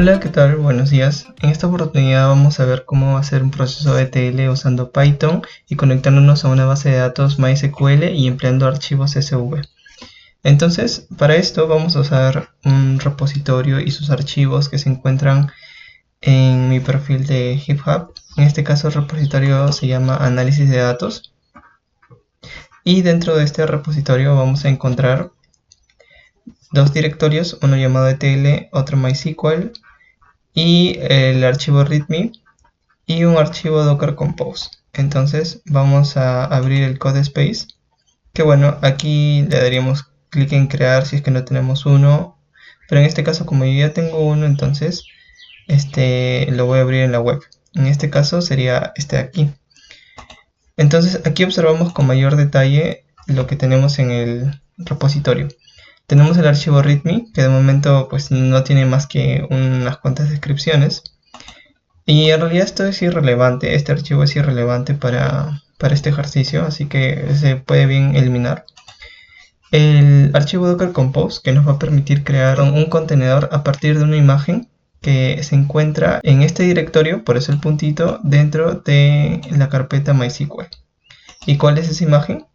Hola, ¿qué tal? Buenos días. En esta oportunidad vamos a ver cómo hacer un proceso de ETL usando Python y conectándonos a una base de datos MySQL y empleando archivos CSV. Entonces, para esto vamos a usar un repositorio y sus archivos que se encuentran en mi perfil de GitHub. En este caso el repositorio se llama Análisis de Datos. Y dentro de este repositorio vamos a encontrar dos directorios, uno llamado ETL, otro MySQL, y el archivo README y un archivo Docker Compose. Entonces vamos a abrir el Codespace, que bueno, aquí le daríamos clic en crear si es que no tenemos uno, pero en este caso como yo ya tengo uno, entonces lo voy a abrir en la web. En este caso sería este de aquí. Entonces aquí observamos con mayor detalle lo que tenemos en el repositorio. Tenemos el archivo README, que de momento pues no tiene más que unas cuantas descripciones. Y en realidad esto es irrelevante, este archivo es irrelevante para este ejercicio, así que se puede bien eliminar. El archivo Docker Compose, que nos va a permitir crear un contenedor a partir de una imagen que se encuentra en este directorio, por eso el puntito, dentro de la carpeta MySQL. ¿Y cuál es esa imagen?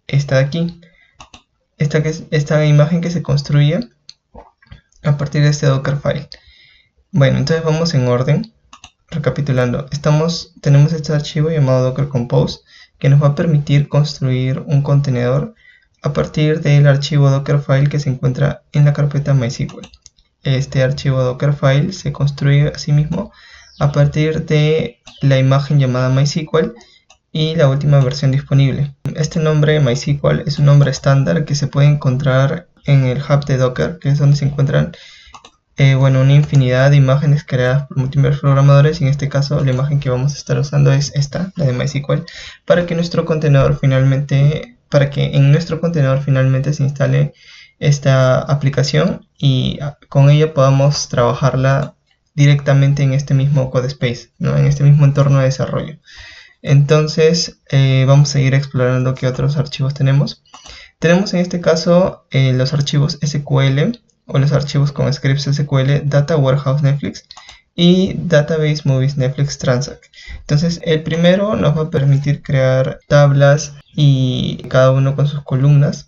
Esta de aquí. Esta imagen que se construye a partir de este Dockerfile. Bueno, entonces vamos en orden. Recapitulando, tenemos este archivo llamado Docker Compose que nos va a permitir construir un contenedor a partir del archivo Dockerfile que se encuentra en la carpeta MySQL. Este archivo Dockerfile se construye asimismo a partir de la imagen llamada MySQL y la última versión disponible. Este nombre MySQL es un nombre estándar que se puede encontrar en el hub de Docker, que es donde se encuentran una infinidad de imágenes creadas por múltiples programadores, y en este caso la imagen que vamos a estar usando es esta, la de MySQL, para que en nuestro contenedor finalmente se instale esta aplicación y con ella podamos trabajarla directamente en este mismo Codespace, ¿no? En este mismo entorno de desarrollo. Entonces vamos a seguir explorando qué otros archivos tenemos. Tenemos en este caso los archivos SQL o los archivos con scripts SQL Data Warehouse Netflix y Database Movies Netflix Transact. Entonces el primero nos va a permitir crear tablas y cada uno con sus columnas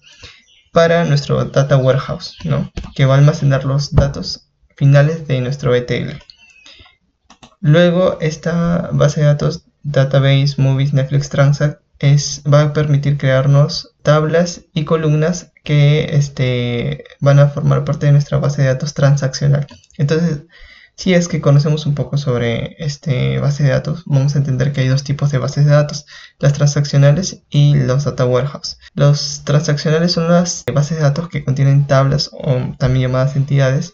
para nuestro Data Warehouse, ¿no? Que va a almacenar los datos finales de nuestro ETL. Luego esta base de datos Database Movies Netflix Transact va a permitir crearnos tablas y columnas que van a formar parte de nuestra base de datos transaccional. Entonces, si es que conocemos un poco sobre base de datos, vamos a entender que hay dos tipos de bases de datos, las transaccionales y los data warehouse. Los transaccionales son las bases de datos que contienen tablas o también llamadas entidades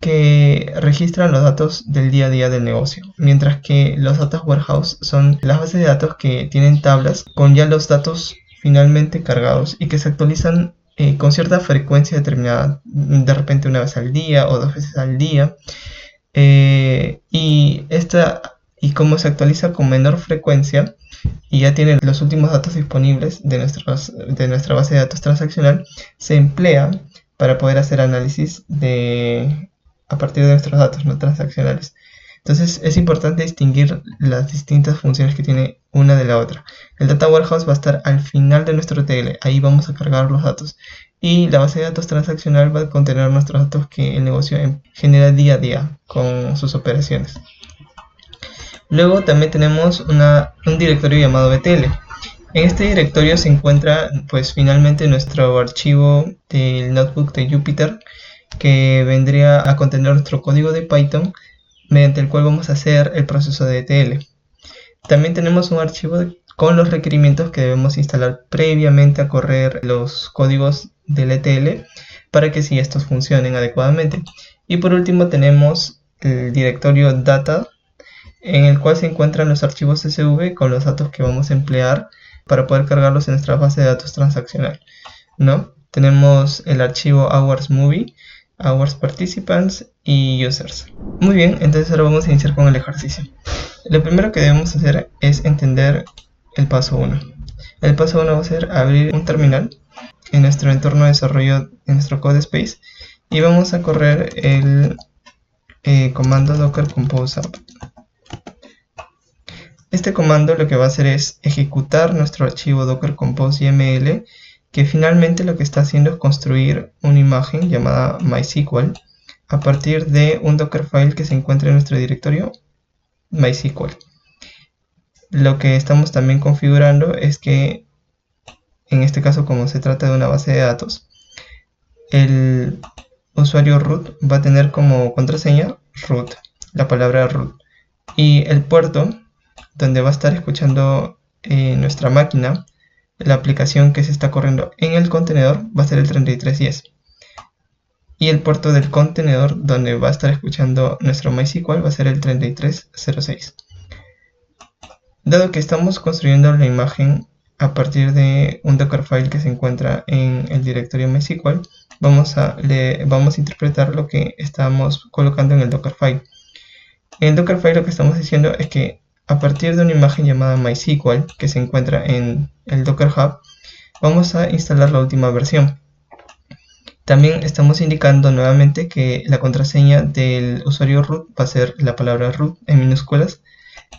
que registran los datos del día a día del negocio, mientras que los data warehouse son las bases de datos que tienen tablas con ya los datos finalmente cargados y que se actualizan con cierta frecuencia determinada, de repente una vez al día o 2 veces al día, y como se actualiza con menor frecuencia y ya tiene los últimos datos disponibles de nuestra base de datos transaccional, se emplea para poder hacer análisis a partir de nuestros datos no transaccionales. Entonces es importante distinguir las distintas funciones que tiene una de la otra. El Data Warehouse va a estar al final de nuestro ETL, ahí vamos a cargar los datos. Y la base de datos transaccional va a contener nuestros datos que el negocio genera día a día con sus operaciones. Luego también tenemos un directorio llamado ETL. En este directorio se encuentra pues finalmente nuestro archivo del notebook de Jupyter, que vendría a contener nuestro código de Python mediante el cual vamos a hacer el proceso de ETL. También tenemos un archivo con los requerimientos que debemos instalar previamente a correr los códigos del ETL para que sí estos funcionen adecuadamente. Y por último tenemos el directorio data, en el cual se encuentran los archivos CSV con los datos que vamos a emplear para poder cargarlos en nuestra base de datos transaccional, ¿no? Tenemos el archivo hours movie, hours participants y users. Muy bien, entonces ahora vamos a iniciar con el ejercicio. Lo primero que debemos hacer es entender el paso 1. El paso 1 va a ser abrir un terminal en nuestro entorno de desarrollo, en nuestro Codespace, y vamos a correr el comando docker compose app. Este comando lo que va a hacer es ejecutar nuestro archivo docker compose YML, que finalmente lo que está haciendo es construir una imagen llamada MySQL a partir de un Dockerfile que se encuentra en nuestro directorio MySQL. Lo que estamos también configurando es que, en este caso, como se trata de una base de datos, el usuario root va a tener como contraseña root, la palabra root, y el puerto donde va a estar escuchando nuestra máquina, la aplicación que se está corriendo en el contenedor, va a ser el 3310. Y el puerto del contenedor donde va a estar escuchando nuestro MySQL va a ser el 3306. Dado que estamos construyendo la imagen a partir de un Dockerfile que se encuentra en el directorio MySQL, vamos a interpretar lo que estamos colocando en el Dockerfile. En el Dockerfile lo que estamos diciendo es que a partir de una imagen llamada MySQL que se encuentra en el Docker Hub, vamos a instalar la última versión. También estamos indicando nuevamente que la contraseña del usuario root va a ser la palabra root en minúsculas,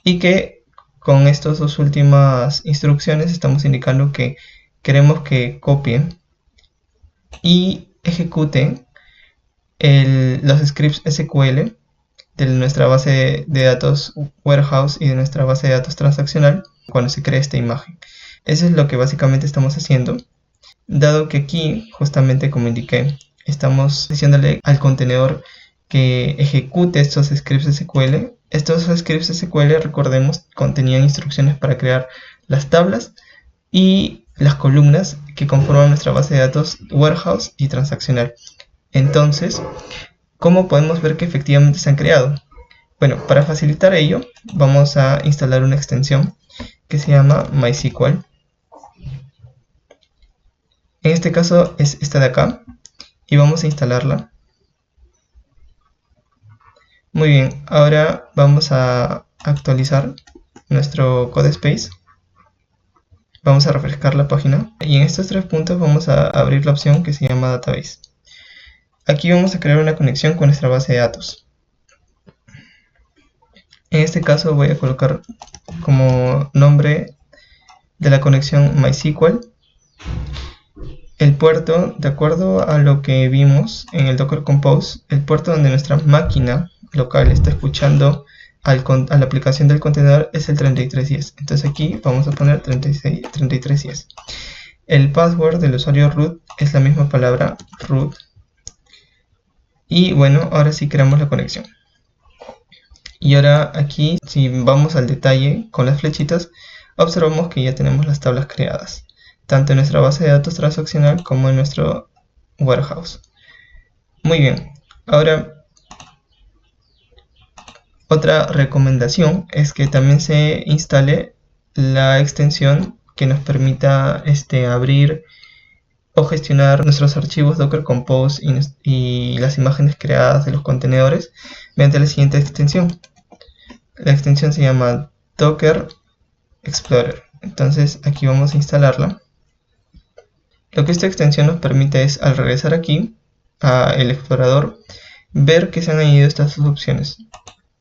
y que con estas dos últimas instrucciones estamos indicando que queremos que copie y ejecute los scripts SQL de nuestra base de datos warehouse y de nuestra base de datos transaccional cuando se cree esta imagen. Eso es lo que básicamente estamos haciendo, dado que aquí, justamente como indiqué, estamos diciéndole al contenedor que ejecute estos scripts SQL. Estos scripts SQL, recordemos, contenían instrucciones para crear las tablas y las columnas que conforman nuestra base de datos warehouse y transaccional. Entonces, ¿cómo podemos ver que efectivamente se han creado? Bueno, para facilitar ello, vamos a instalar una extensión que se llama MySQL. En este caso es esta de acá, y vamos a instalarla. Muy bien, ahora vamos a actualizar nuestro codespace. Vamos a refrescar la página, y en estos 3 puntos vamos a abrir la opción que se llama Database. Aquí vamos a crear una conexión con nuestra base de datos. En este caso voy a colocar como nombre de la conexión MySQL. El puerto, de acuerdo a lo que vimos en el Docker Compose, el puerto donde nuestra máquina local está escuchando a la aplicación del contenedor es el 3310. Entonces aquí vamos a poner 3310. El password del usuario root es la misma palabra root. Y bueno, ahora sí creamos la conexión. Y ahora aquí, si vamos al detalle con las flechitas, observamos que ya tenemos las tablas creadas, tanto en nuestra base de datos transaccional como en nuestro warehouse. Muy bien, ahora otra recomendación es que también se instale la extensión que nos permita abrir o gestionar nuestros archivos Docker Compose y las imágenes creadas de los contenedores mediante la siguiente extensión. La extensión se llama Docker Explorer. Entonces aquí vamos a instalarla. Lo que esta extensión nos permite es, al regresar aquí al explorador, ver que se han añadido estas dos opciones.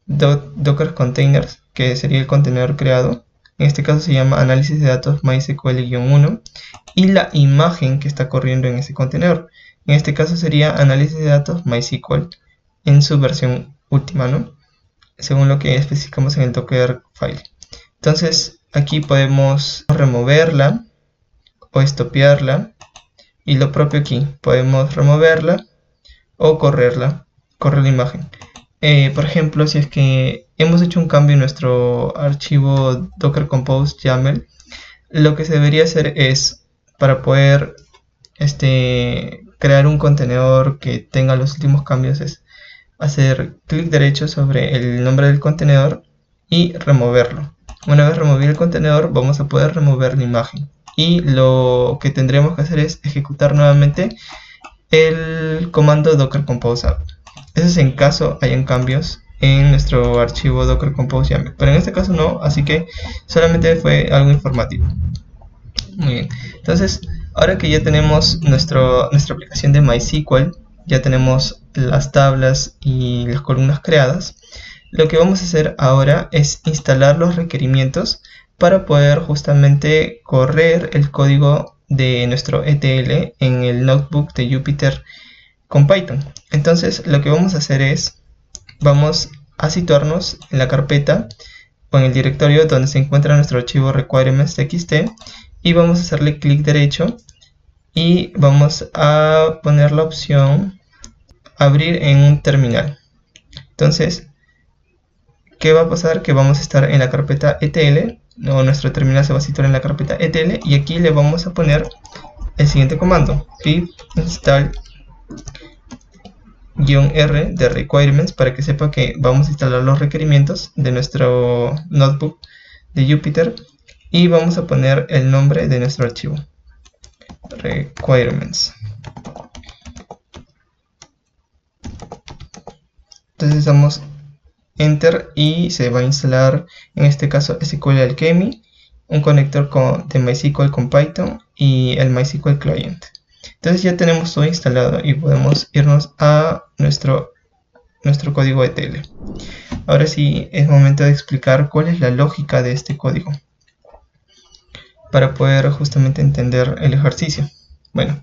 Docker Containers, que sería el contenedor creado, en este caso se llama análisis de datos MySQL-1, y la imagen que está corriendo en ese contenedor, en este caso sería análisis de datos MySQL en su versión última, ¿no? Según lo que especificamos en el Dockerfile. Entonces aquí podemos removerla o estopearla, y lo propio aquí, podemos removerla o correr la imagen. Por ejemplo, si es que hemos hecho un cambio en nuestro archivo Docker Compose YAML, lo que se debería hacer es, para poder crear un contenedor que tenga los últimos cambios, es hacer clic derecho sobre el nombre del contenedor y removerlo. Una vez removido el contenedor, vamos a poder remover la imagen, y lo que tendremos que hacer es ejecutar nuevamente el comando docker compose app. Eso es en caso hayan cambios en nuestro archivo Docker Compose YAML, pero en este caso no, así que solamente fue algo informativo. Muy bien, entonces ahora que ya tenemos nuestra aplicación de MySQL, ya tenemos las tablas y las columnas creadas, lo que vamos a hacer ahora es instalar los requerimientos para poder justamente correr el código de nuestro ETL en el notebook de Jupyter con Python. Entonces lo que vamos a hacer es, vamos a situarnos en la carpeta o en el directorio donde se encuentra nuestro archivo requirements.txt y vamos a hacerle clic derecho y vamos a poner la opción abrir en un terminal. Entonces, ¿qué va a pasar? Que vamos a estar en la carpeta ETL, o nuestro terminal se va a situar en la carpeta ETL, y aquí le vamos a poner el siguiente comando: pip install -r de requirements, para que sepa que vamos a instalar los requerimientos de nuestro notebook de Jupyter, y vamos a poner el nombre de nuestro archivo, requirements. Entonces damos enter y se va a instalar, en este caso, SQL Alchemy, un conector de MySQL con Python y el MySQL Client. Entonces ya tenemos todo instalado y podemos irnos a nuestro código ETL. Ahora sí es momento de explicar cuál es la lógica de este código para poder justamente entender el ejercicio. Bueno,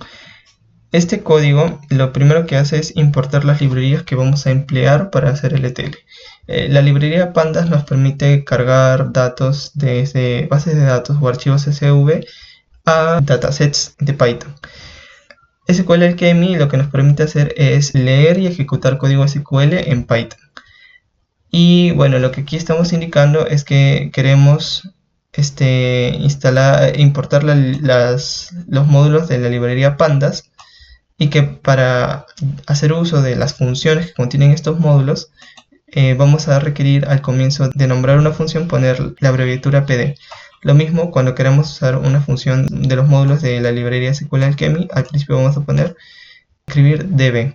este código lo primero que hace es importar las librerías que vamos a emplear para hacer el ETL. La librería Pandas nos permite cargar datos desde bases de datos o archivos CSV a datasets de Python. SQL Alchemy lo que nos permite hacer es leer y ejecutar código SQL en Python. Y bueno, lo que aquí estamos indicando es que queremos importar los módulos de la librería Pandas, y que para hacer uso de las funciones que contienen estos módulos vamos a requerir al comienzo de nombrar una función poner la abreviatura pd. Lo mismo cuando queramos usar una función de los módulos de la librería SQL Alchemy, al principio vamos a poner escribir db,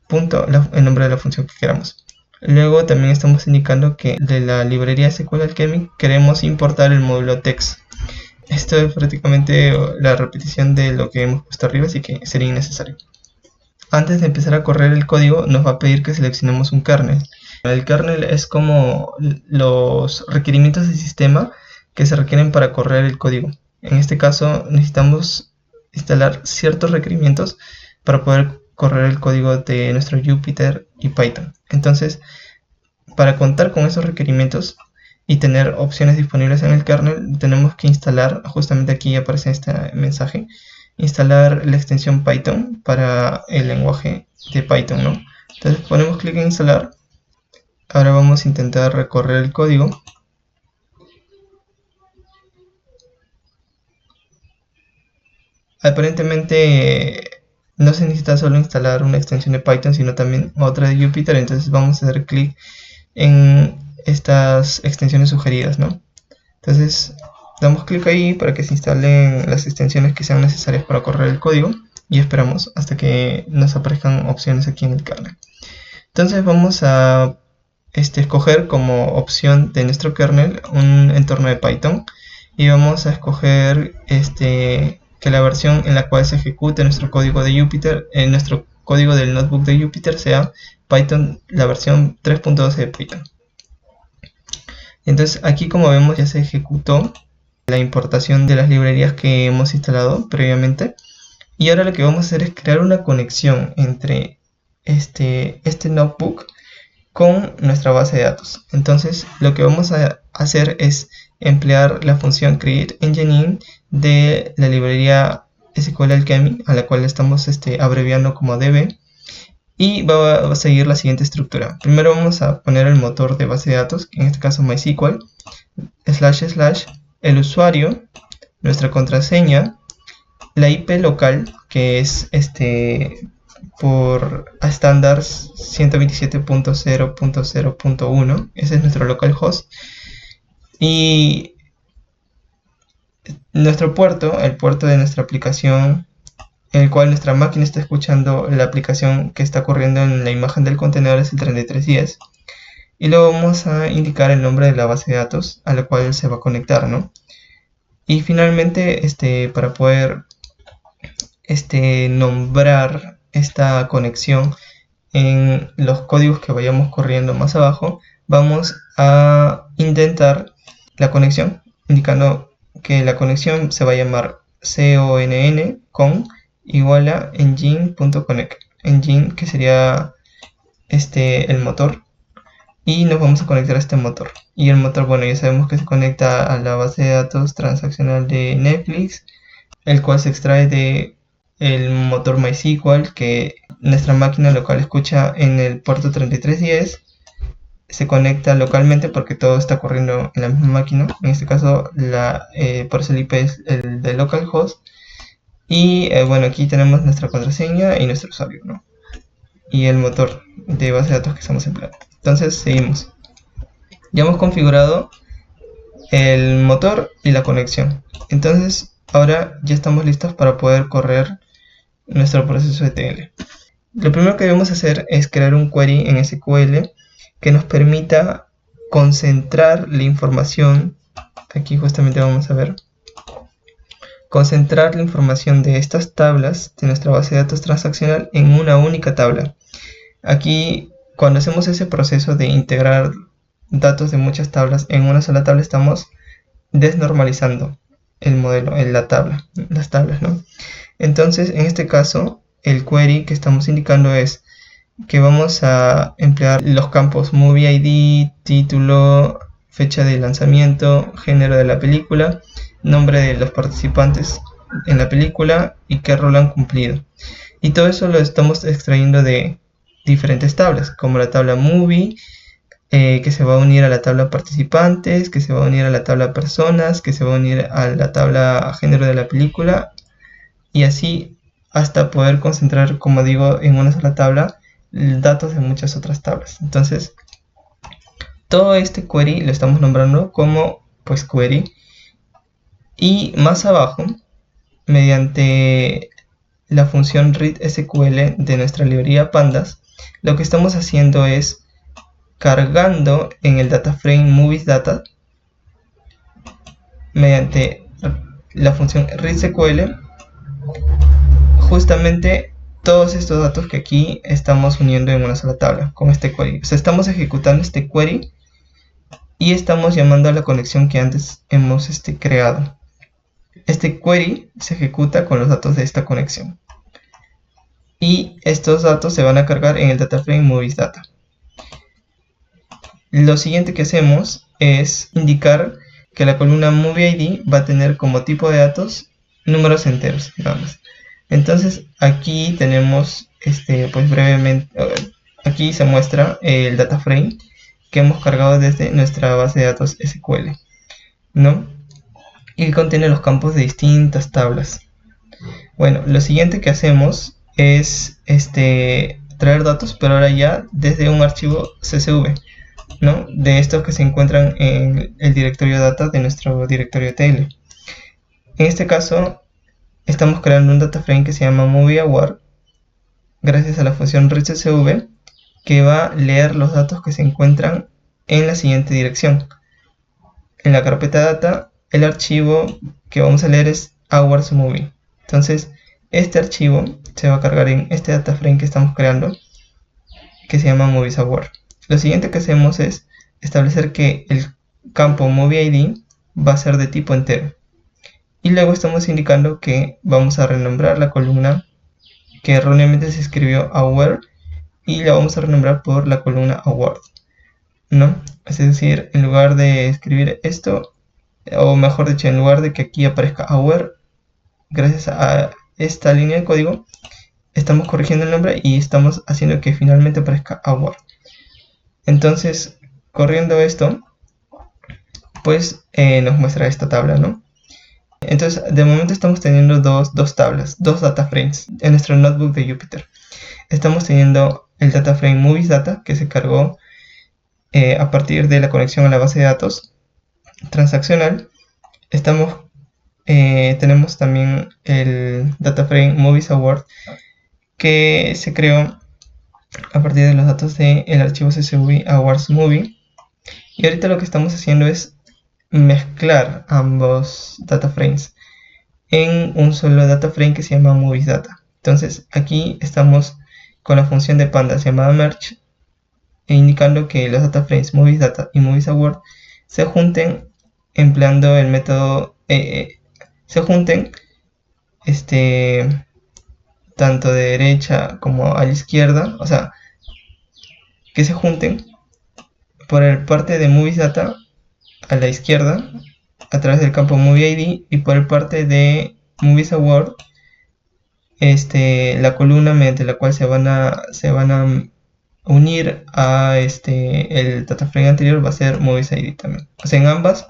punto, el nombre de la función que queramos. Luego también estamos indicando que de la librería SQL Alchemy queremos importar el módulo text. Esto es prácticamente la repetición de lo que hemos puesto arriba, así que sería innecesario. Antes de empezar a correr el código nos va a pedir que seleccionemos un kernel. El kernel es como los requerimientos del sistema que se requieren para correr el código. En este caso necesitamos instalar ciertos requerimientos para poder correr el código de nuestro Jupyter y Python. Entonces, para contar con esos requerimientos y tener opciones disponibles en el kernel, tenemos que instalar, justamente aquí aparece este mensaje, instalar la extensión Python para el lenguaje de Python, ¿no? Entonces ponemos clic en instalar. Ahora vamos a intentar recorrer el código. Aparentemente no se necesita solo instalar una extensión de Python, sino también otra de Jupyter. Entonces vamos a hacer clic en estas extensiones sugeridas, ¿no? Entonces damos clic ahí para que se instalen las extensiones que sean necesarias para correr el código y esperamos hasta que nos aparezcan opciones aquí en el kernel. Entonces vamos a escoger como opción de nuestro kernel un entorno de Python y vamos a escoger que la versión en la cual se ejecute nuestro código de Jupyter, nuestro código del notebook de Jupyter, sea Python, la versión 3.12 de Python. Entonces aquí, como vemos, ya se ejecutó la importación de las librerías que hemos instalado previamente, y ahora lo que vamos a hacer es crear una conexión entre este notebook con nuestra base de datos. Entonces lo que vamos a hacer es emplear la función createEngineIn de la librería SQL Alchemy, a la cual estamos abreviando como db, y va a seguir la siguiente estructura. Primero vamos a poner el motor de base de datos, en este caso MySQL, // el usuario, nuestra contraseña, la IP local, que es por estándares 127.0.0.1, ese es nuestro localhost, y nuestro puerto, el puerto de nuestra aplicación, en el cual nuestra máquina está escuchando la aplicación que está corriendo en la imagen del contenedor, es el 3310. Y luego vamos a indicar el nombre de la base de datos a la cual se va a conectar, ¿no? Y finalmente, para poder nombrar esta conexión, en los códigos que vayamos corriendo más abajo, vamos a indentar la conexión, indicando que la conexión se va a llamar conn igual a engine.connect, engine que sería el motor, y nos vamos a conectar a este motor. Y el motor, bueno, ya sabemos que se conecta a la base de datos transaccional de Netflix, el cual se extrae de el motor MySQL que nuestra máquina local escucha en el puerto 3310. Se conecta localmente porque todo está corriendo en la misma máquina. En este caso, por eso el IP es el de localhost. Y bueno, aquí tenemos nuestra contraseña y nuestro usuario, ¿no? Y el motor de base de datos que estamos empleando. Entonces, seguimos. Ya hemos configurado el motor y la conexión. Entonces, ahora ya estamos listos para poder correr nuestro proceso ETL. Lo primero que debemos hacer es crear un query en SQL que nos permita concentrar la información. Aquí justamente vamos a ver. Concentrar la información de estas tablas de nuestra base de datos transaccional en una única tabla. Aquí, cuando hacemos ese proceso de integrar datos de muchas tablas en una sola tabla, estamos desnormalizando el modelo en la tabla, las tablas, ¿no? Entonces, en este caso, el query que estamos indicando es que vamos a emplear los campos Movie ID, título, fecha de lanzamiento, género de la película, nombre de los participantes en la película y qué rol han cumplido. Y todo eso lo estamos extrayendo de diferentes tablas, como la tabla Movie, que se va a unir a la tabla participantes, que se va a unir a la tabla personas, que se va a unir a la tabla género de la película, y así hasta poder concentrar, como digo, en una sola tabla datos de muchas otras tablas. Entonces, todo este query lo estamos nombrando como pues query, y más abajo, mediante la función readSQL de nuestra librería pandas, lo que estamos haciendo es cargando en el data frame movies data mediante la función readSQL justamente todos estos datos que aquí estamos uniendo en una sola tabla con este query. O sea, estamos ejecutando este query y estamos llamando a la conexión que antes hemos creado. Este query se ejecuta con los datos de esta conexión y estos datos se van a cargar en el data frame movies data. Lo siguiente que hacemos es indicar que la columna Movie ID va a tener como tipo de datos números enteros, nada más. Entonces aquí tenemos, pues brevemente, aquí se muestra el data frame que hemos cargado desde nuestra base de datos SQL, ¿no? Y contiene los campos de distintas tablas. Bueno, lo siguiente que hacemos es traer datos, pero ahora ya desde un archivo CSV, ¿no? De estos que se encuentran en el directorio data de nuestro directorio ETL. En este caso, estamos creando un data frame que se llama MovieAward gracias a la función readSQL que va a leer los datos que se encuentran en la siguiente dirección. En la carpeta data, el archivo que vamos a leer es awardsmovie. Entonces, este archivo se va a cargar en este data frame que estamos creando, que se llama moviesAward. Lo siguiente que hacemos es establecer que el campo MovieID va a ser de tipo entero. Y luego estamos indicando que vamos a renombrar la columna que erróneamente se escribió aware y la vamos a renombrar por la columna award, ¿no? Es decir, en lugar de escribir esto, o mejor dicho, en lugar de que aquí aparezca aware, gracias a esta línea de código, estamos corrigiendo el nombre y estamos haciendo que finalmente aparezca award. Entonces, corriendo esto, pues nos muestra esta tabla, ¿no? Entonces, de momento estamos teniendo dos tablas, dos data frames en nuestro notebook de Jupyter. Estamos teniendo el data frame movies data que se cargó a partir de la conexión a la base de datos transaccional. Tenemos también el data frame movies award que se creó a partir de los datos del archivo CSV awardsmovie. Y ahorita lo que estamos haciendo es mezclar ambos data frames en un solo data frame que se llama movies data. Entonces aquí estamos con la función de pandas llamada merge, e indicando que los data frames movies data y movies award se junten empleando el método se junten tanto de derecha como a la izquierda, o sea, que se junten por el parte de movies data a la izquierda a través del campo movie ID, y por el parte de movies award la columna mediante la cual se van a unir a el data frame anterior va a ser movies ID también. O sea, en ambas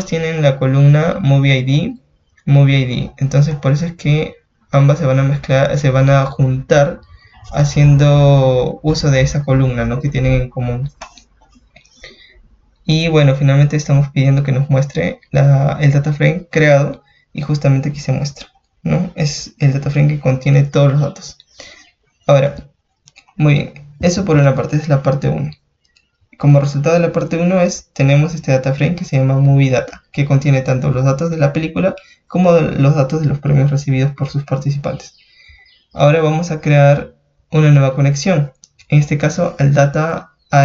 tienen la columna movie ID. Entonces por eso es que ambas se van a mezclar, se van a juntar haciendo uso de esa columna, ¿no?, que tienen en común. Y bueno, finalmente estamos pidiendo que nos muestre el data frame creado, y justamente aquí se muestra, ¿no? Es el data frame que contiene todos los datos. Ahora, muy bien, eso por una parte es la parte 1. Como resultado de la parte 1 tenemos este data frame que se llama movie data, que contiene tanto los datos de la película como los datos de los premios recibidos por sus participantes. Ahora vamos a crear una nueva conexión, en este caso a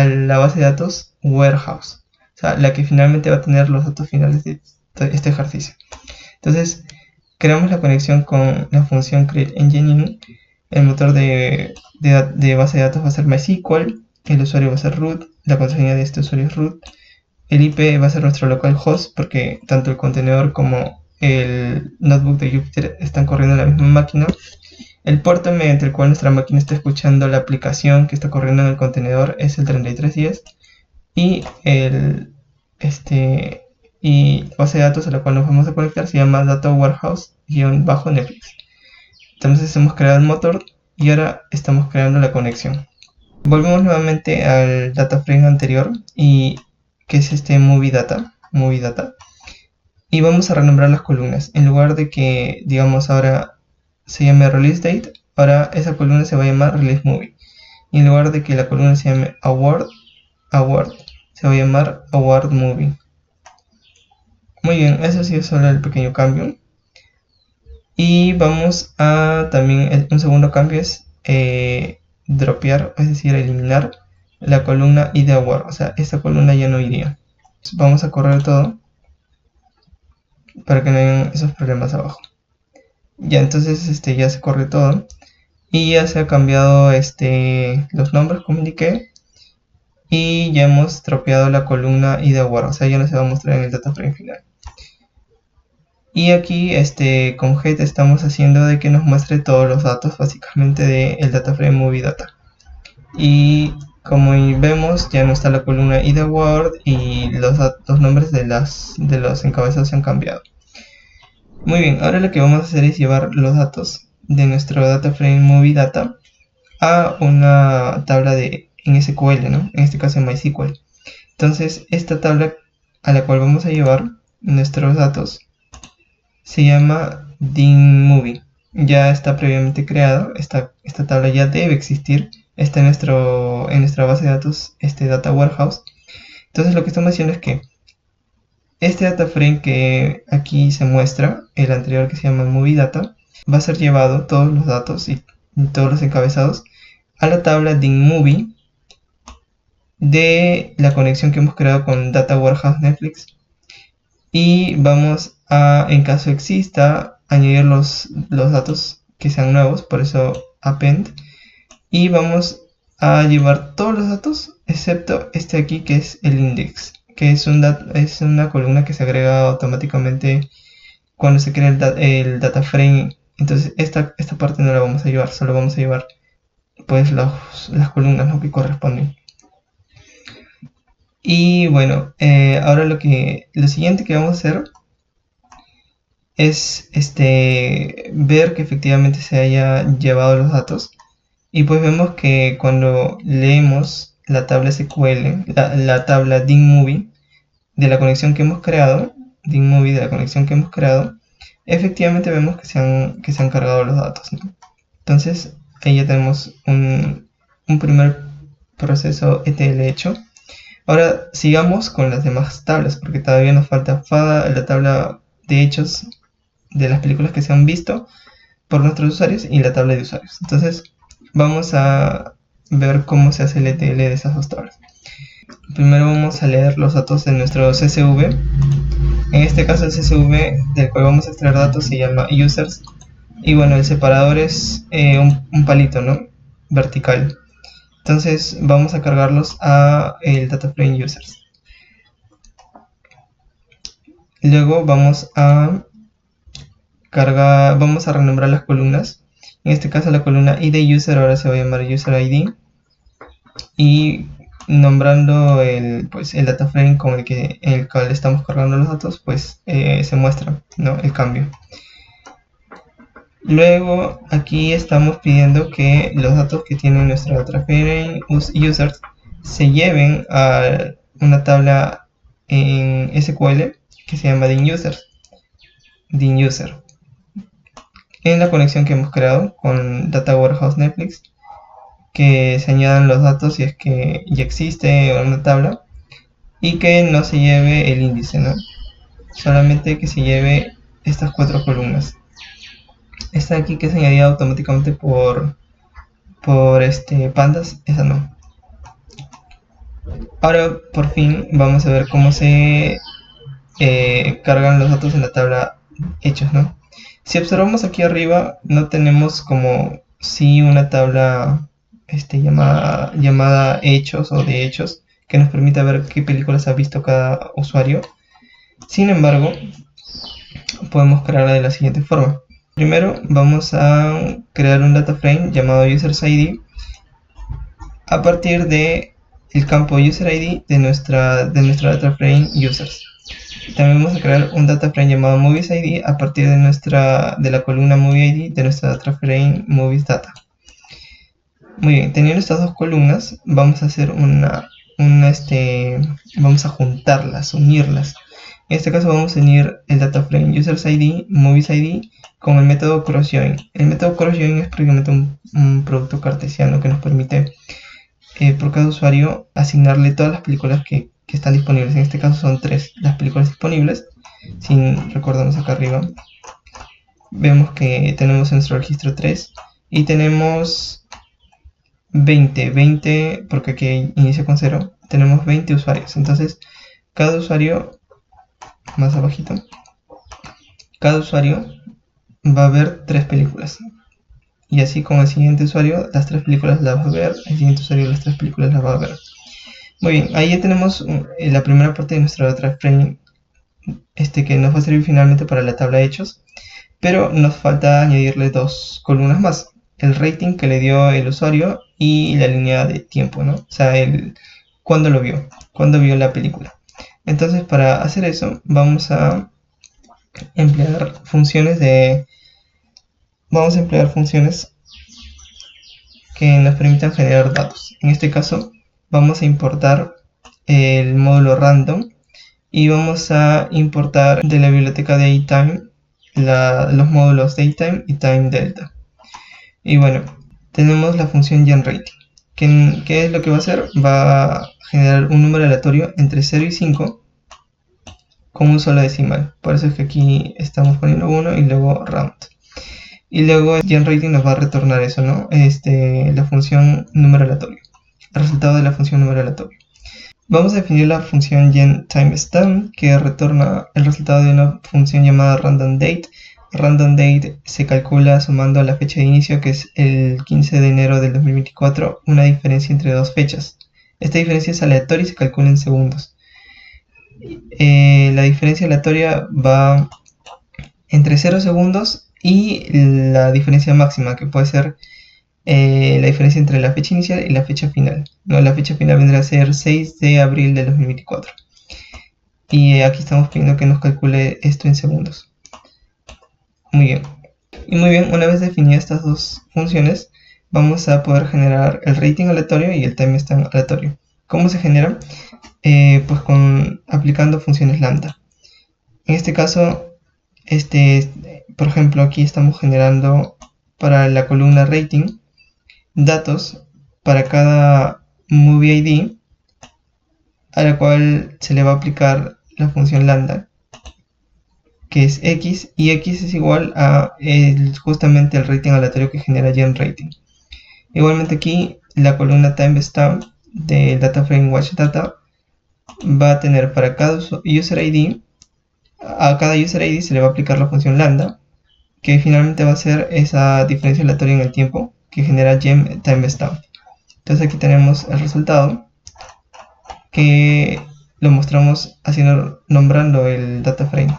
la base de datos warehouse, o sea, la que finalmente va a tener los datos finales de este ejercicio. Entonces, creamos la conexión con la función createEngineIn. El motor de base de datos va a ser MySQL, el usuario va a ser root, la contraseña de este usuario es root, el IP va a ser nuestro localhost, porque tanto el contenedor como el notebook de Jupyter están corriendo en la misma máquina. El puerto mediante el cual nuestra máquina está escuchando la aplicación que está corriendo en el contenedor es el 3310, y la base de datos a la cual nos vamos a conectar se llama Data Warehouse-Netflix. Entonces hemos creado el motor y ahora estamos creando la conexión. Volvemos nuevamente al data frame anterior, y que es movie data, y vamos a renombrar las columnas. En lugar de que, digamos, ahora se llame release date, ahora esa columna se va a llamar release movie, y en lugar de que la columna se llame award, se va a llamar award movie. Muy bien, eso sí es solo el pequeño cambio. Y vamos a también, un segundo cambio es dropear, es decir, eliminar la columna id award, o sea, esta columna ya no iría. Entonces, vamos a correr todo para que no hayan esos problemas abajo. Ya, entonces ya se corre todo y ya se ha cambiado los nombres, como indiqué, y ya hemos dropeado la columna id award, o sea, ya no se va a mostrar en el data frame final. Y aquí con get estamos haciendo de que nos muestre todos los datos básicamente del data frame movie data. Y como vemos, ya no está la columna id award y los nombres de los encabezados se han cambiado. Muy bien, ahora lo que vamos a hacer es llevar los datos de nuestro data frame movie data a una tabla en SQL, ¿no? En este caso en MySQL. Entonces, esta tabla a la cual vamos a llevar nuestros datos se llama DINMovie. Ya está previamente creada, esta tabla ya debe existir, está en nuestra base de datos, Data Warehouse. Entonces lo que estamos haciendo es que este data frame que aquí se muestra, el anterior que se llama Movie Data, va a ser llevado todos los datos y todos los encabezados a la tabla DINMovie de la conexión que hemos creado con Data Warehouse Netflix, y vamos a, en caso exista, añadir los datos que sean nuevos, por eso append, y vamos a llevar todos los datos excepto este aquí, que es el index, que es una columna que se agrega automáticamente cuando se crea el data frame. Entonces esta parte no la vamos a llevar, solo vamos a llevar pues las columnas, ¿no?, que corresponden. Y bueno, ahora lo siguiente que vamos a hacer es ver que efectivamente se haya llevado los datos, y pues vemos que cuando leemos la tabla SQL, la tabla DINMovie de la conexión que hemos creado, efectivamente vemos que se han cargado los datos, ¿no? Entonces ahí ya tenemos un primer proceso ETL hecho. Ahora sigamos con las demás tablas, porque todavía nos falta la tabla de hechos de las películas que se han visto por nuestros usuarios y la tabla de usuarios. Entonces vamos a ver cómo se hace el ETL de esas dos tablas. Primero vamos a leer los datos de nuestro CSV. En este caso el CSV del cual vamos a extraer datos se llama users. Y bueno, el separador es un palito, ¿no? Vertical. Entonces vamos a cargarlos a el data frame users. Luego vamos a renombrar las columnas. En este caso la columna id user ahora se va a llamar user id. Y nombrando el data frame con el cual estamos cargando los datos, pues se muestra, ¿no?, el cambio. Luego aquí estamos pidiendo que los datos que tiene nuestra data frame users se lleven a una tabla en SQL que se llama din user. En la conexión que hemos creado con Data Warehouse Netflix, que se añadan los datos si es que ya existe una tabla, y que no se lleve el índice, ¿no? Solamente que se lleve estas 4 columnas. Esta aquí que es añadida automáticamente por pandas, esa no. Ahora por fin vamos a ver cómo se cargan los datos en la tabla hechos, ¿no? Si observamos aquí arriba, no tenemos como si una tabla llamada hechos o de hechos, que nos permita ver qué películas ha visto cada usuario. Sin embargo, podemos crearla de la siguiente forma. Primero vamos a crear un data frame llamado UsersID a partir de el campo UserID de nuestra data frame users. También vamos a crear un data frame llamado MoviesID a partir de la columna MovieID de nuestra data frame MoviesData. Muy bien, teniendo estas dos columnas, vamos a hacer vamos a juntarlas, unirlas. En este caso vamos a unir el data frame UsersID, MoviesID con el método cross-join. El método cross-join es prácticamente un producto cartesiano que nos permite por cada usuario asignarle todas las películas que están disponibles. En este caso son 3 las películas disponibles. Si recordamos acá arriba, vemos que tenemos en nuestro registro 3 y tenemos 20 porque aquí inicia con 0, tenemos 20 usuarios. Entonces cada usuario, más abajito, cada usuario va a ver 3 películas. Y así con el siguiente usuario, las 3 películas las va a ver, el siguiente usuario las 3 películas las va a ver. Muy bien, ahí ya tenemos la primera parte de nuestra data frame que nos va a servir finalmente para la tabla de hechos, pero nos falta añadirle 2 columnas más: el rating que le dio el usuario y la línea de tiempo, ¿no? O sea, cuándo lo vio, cuándo vio la película. Entonces, para hacer eso, vamos a emplear funciones que nos permitan generar datos. En este caso, vamos a importar el módulo random y vamos a importar de la biblioteca de time los módulos datetime y time delta. Y bueno, tenemos la función generating. ¿Qué es lo que va a hacer? Va a generar un número aleatorio entre 0 y 5 con un solo decimal. Por eso es que aquí estamos poniendo 1 y luego round. Y luego generating nos va a retornar eso, ¿no? La función número aleatorio, el resultado de la función número aleatorio. Vamos a definir la función genTimestamp, que retorna el resultado de una función llamada randomDate. RandomDate se calcula sumando a la fecha de inicio, que es el 15 de enero del 2024, una diferencia entre dos fechas. Esta diferencia es aleatoria y se calcula en segundos. La diferencia aleatoria va entre 0 segundos y la diferencia máxima, que puede ser la diferencia entre la fecha inicial y la fecha final. ¿No? La fecha final vendrá a ser 6 de abril del 2024. Y aquí estamos pidiendo que nos calcule esto en segundos. Muy bien. Y muy bien, una vez definidas estas dos funciones, vamos a poder generar el rating aleatorio y el timestamp aleatorio. ¿Cómo se genera? Pues aplicando funciones lambda. En este caso, por ejemplo, aquí estamos generando para la columna rating datos para cada movie ID, a la cual se le va a aplicar la función lambda, que es x, y x es igual a justamente el rating aleatorio que genera generating. Igualmente aquí la columna timestamp del data frame watch data va a tener para cada user ID, a cada user ID se le va a aplicar la función lambda, que finalmente va a ser esa diferencia aleatoria en el tiempo que genera gem timestamp. Entonces aquí tenemos el resultado, que lo mostramos nombrando el data frame.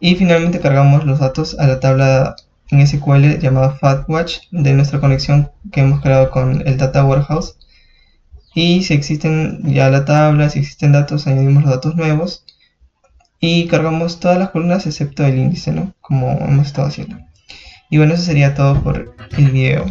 Y finalmente cargamos los datos a la tabla en SQL llamada FatWatch de nuestra conexión que hemos creado con el Data Warehouse. Y si existen ya la tabla, si existen datos, añadimos los datos nuevos y cargamos todas las columnas excepto el índice, ¿no? Como hemos estado haciendo. Y bueno, eso sería todo por el video.